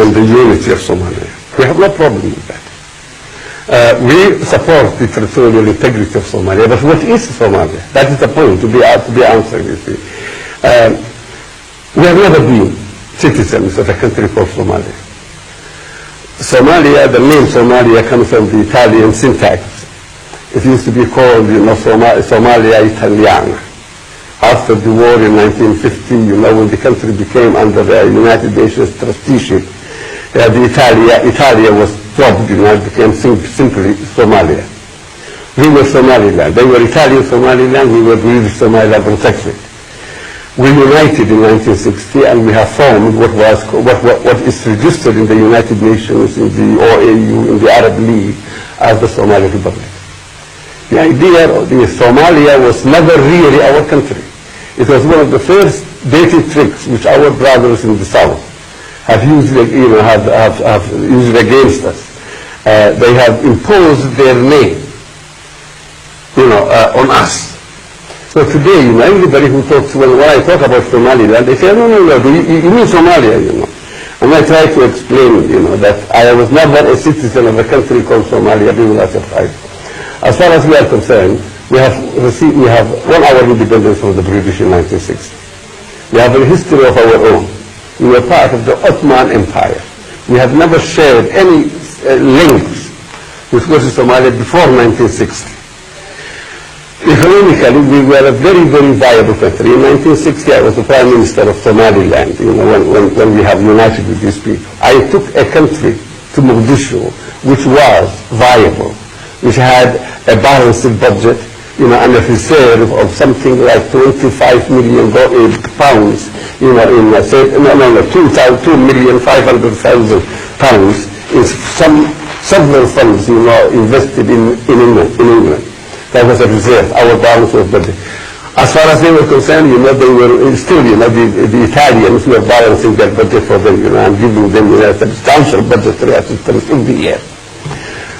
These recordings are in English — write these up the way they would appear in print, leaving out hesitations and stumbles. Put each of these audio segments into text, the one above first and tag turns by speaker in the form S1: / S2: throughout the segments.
S1: and the unity of Somalia. We have no problem with that. We support the territorial integrity of Somalia, but what is Somalia? That is the point to be answered, you see. We have never been citizens of a country called Somalia. Somalia, the name Somalia comes from the Italian syntax. It used to be called, Somalia Italiana. After the war in 1950, when the country became under the United Nations trusteeship, Italia was dropped, it became simply Somalia. We were Somaliland. They were Italian Somaliland, we were British Somaliland protectorate. We united in 1960 and we have formed what is registered in the United Nations, in the OAU, in the Arab League, as the Somali Republic. The idea of the Somalia was never really our country. It was one of the first dirty tricks which our brothers in the South have used, have used against us. They have imposed their name, on us. So today, everybody who talks, when I talk about Somaliland, they say, no, you mean Somalia, And I try to explain, that I was never a citizen of a country called Somalia during that time. As far as we are concerned, we have won our independence from the British in 1960. We have a history of our own. We were part of the Ottoman Empire. We have never shared any links with Somalia before 1960. Economically, we were a very, very viable country. In 1960, I was the Prime Minister of Somaliland, when we have united with these people. I took a country to Mogadishu, which was viable, which had a balanced budget, and a reserve of something like 25 million pounds, in 2,500,000 pounds in several funds, invested in England. That was a reserve. Our balance was budget. As far as they were concerned, they were still, the Italians were balancing their budget for them, and giving them a substantial budgetary assistance every year.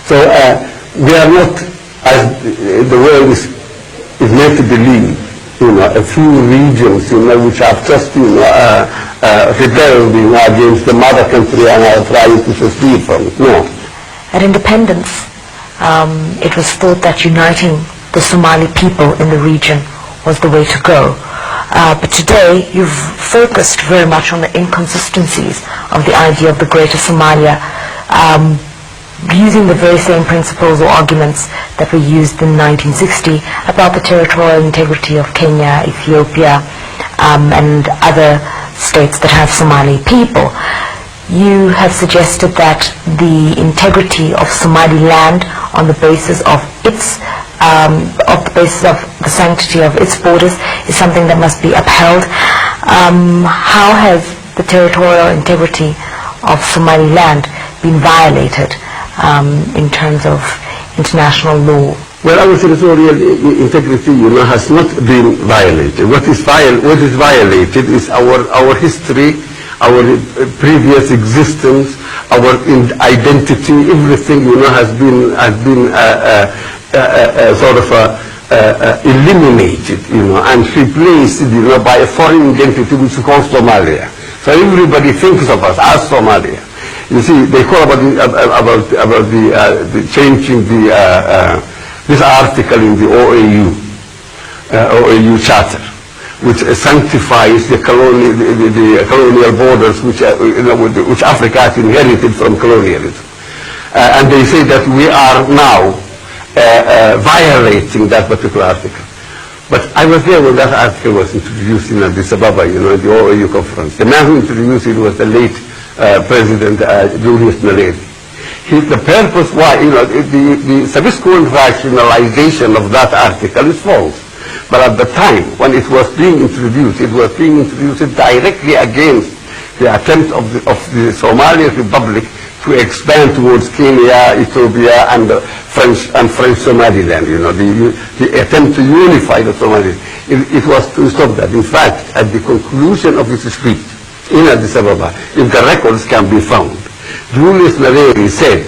S1: So we are not, as the world is made to believe, a few regions, which have just, rebelled, against the mother country and are trying to secede from it. No.
S2: At independence, it was thought that uniting the Somali people in the region was the way to go. But today, you've focused very much on the inconsistencies of the idea of the Greater Somalia, using the very same principles or arguments that were used in 1960 about the territorial integrity of Kenya, Ethiopia, and other states that have Somali people. You have suggested that the integrity of Somaliland on the basis of the sanctity of its borders is something that must be upheld. How has the territorial integrity of Somaliland been violated in terms of international law?
S1: Well, our territorial integrity, has not been violated. What is violated is our history, our previous existence, our identity. Everything, has been sort of eliminated, and replaced, by a foreign identity which is called Somalia. So everybody thinks of us as Somalia. You see, they call about the changing this article in the OAU Charter, which sanctifies the colonial borders which Africa has inherited from colonialism. And they say that we are now violating that particular article. But I was there when that article was introduced in Addis Ababa, the OAU conference. The man who introduced it was the late President Julius Nyerere. The purpose why, the subsequent rationalization of that article is false. But at the time when it was being introduced directly against the attempt of the Somali Republic to expand towards Kenya, Ethiopia, and French Somaliland. The attempt to unify the Somali. It was to stop that. In fact, at the conclusion of his speech in Addis Ababa, if the records can be found, Julius Nyerere said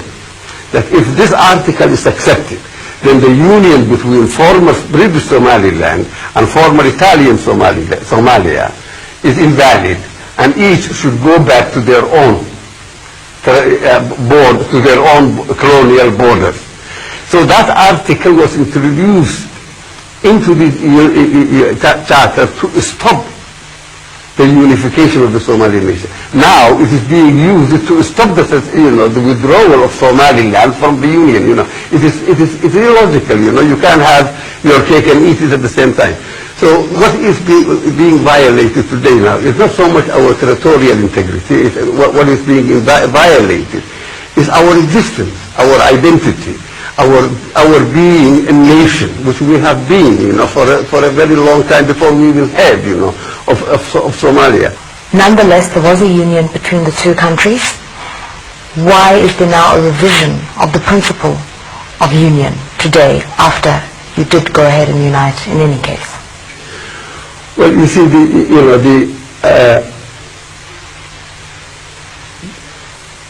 S1: that if this article is accepted, then the union between former British Somaliland and former Italian Somalia is invalid, and each should go back to their own to their own colonial borders. So that article was introduced into the charter to stop the unification of the Somali nation. Now it is being used to stop the withdrawal of Somaliland from the Union. It's illogical. You can't have your cake and eat it at the same time. So what is being violated today now is not so much our territorial integrity. What is being violated is our existence, our identity, our being a nation, which we have been, for a very long time before we even had, of Somalia.
S2: Nonetheless, there was a union between the two countries. Why is there now a revision of the principle of union today, after you did go ahead and unite in any case?
S1: Well, you see,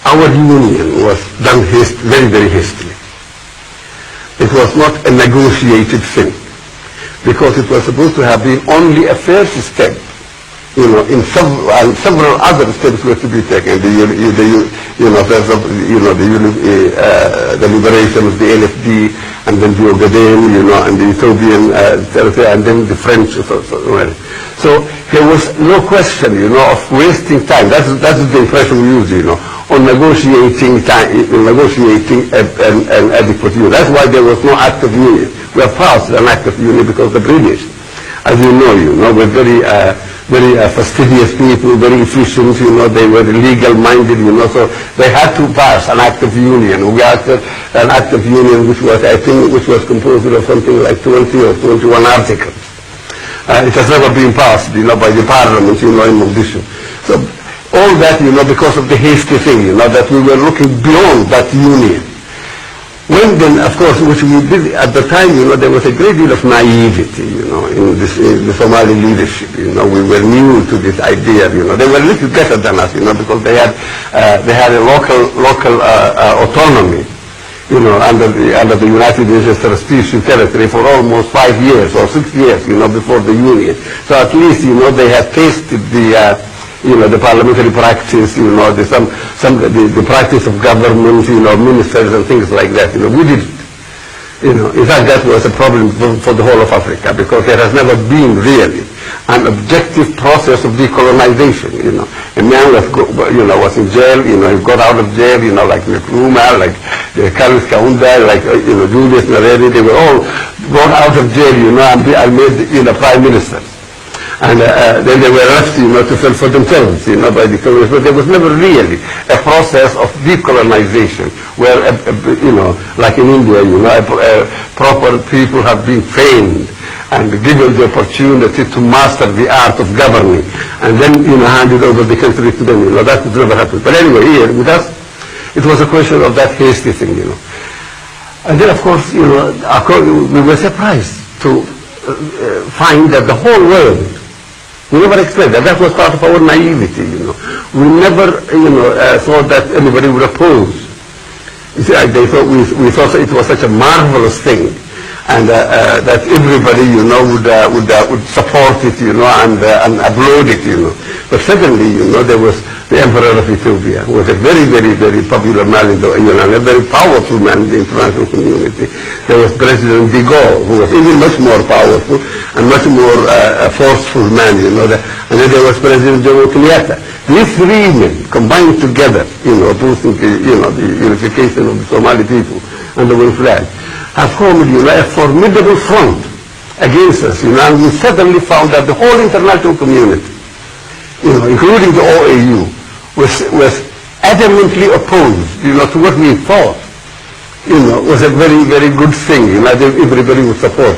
S1: our union was done very, very hastily. It was not a negotiated thing, because it was supposed to have been only a first step. In several other steps were to be taken. The liberation of the LFD, and then the Ogaden, and the Ethiopian territory, and then the French. So there was no question, of wasting time. That's the impression we use, on negotiating an adequate union. That's why there was no act of union. We have passed an act of union because the British, as you know, were very fastidious people, very efficient, they were legal-minded, so they had to pass an act of union. We had an act of union which was composed of something like 20 or 21 articles. It has never been passed, by the Parliament, in Mogadishu. So all that, because of the hasty thing, that we were looking beyond that union. When then, of course, which we did at the time, there was a great deal of naivety, in the Somali leadership. We were new to this idea. They were a little better than us, because they had a local autonomy, under the United Nations Trusteeship territory for almost 5 years or 6 years, before the Union. So at least, they had tasted the parliamentary practice, the practice of government, ministers and things like that. We didn't. In fact, that was a problem for the whole of Africa, because there has never been really an objective process of decolonization. A man was in jail, he got out of jail, like Nkrumah, like Carlos Kaunda, like Julius Nyerere, they were all brought out of jail, and made prime ministers. And then they were left, to fend for themselves, by the colonists. But there was never really a process of decolonization where, like in India, proper people have been trained and given the opportunity to master the art of governing, and then, handed over the country to them. That has never happened. But anyway, here with us, it was a question of that hasty thing, And then, of course, we were surprised to find that the whole world, we never expected that. That was part of our naivety, We never, thought that anybody would oppose. You see, we thought it was such a marvelous thing, and that everybody, would support it, and applaud it, But secondly, there was the Emperor of Ethiopia, who was a very, very, very popular man in the, a very powerful man in the international community. There was President de Gaulle, who was even much more powerful and much more forceful man, And then there was President Jomo Kenyatta. These three men combined together, opposing the unification of the Somali people and the one flag, have formed, a formidable front against us, and we suddenly found that the whole international community, including the OAU, was adamantly opposed, to what we thought, was a very, very good thing, everybody would support,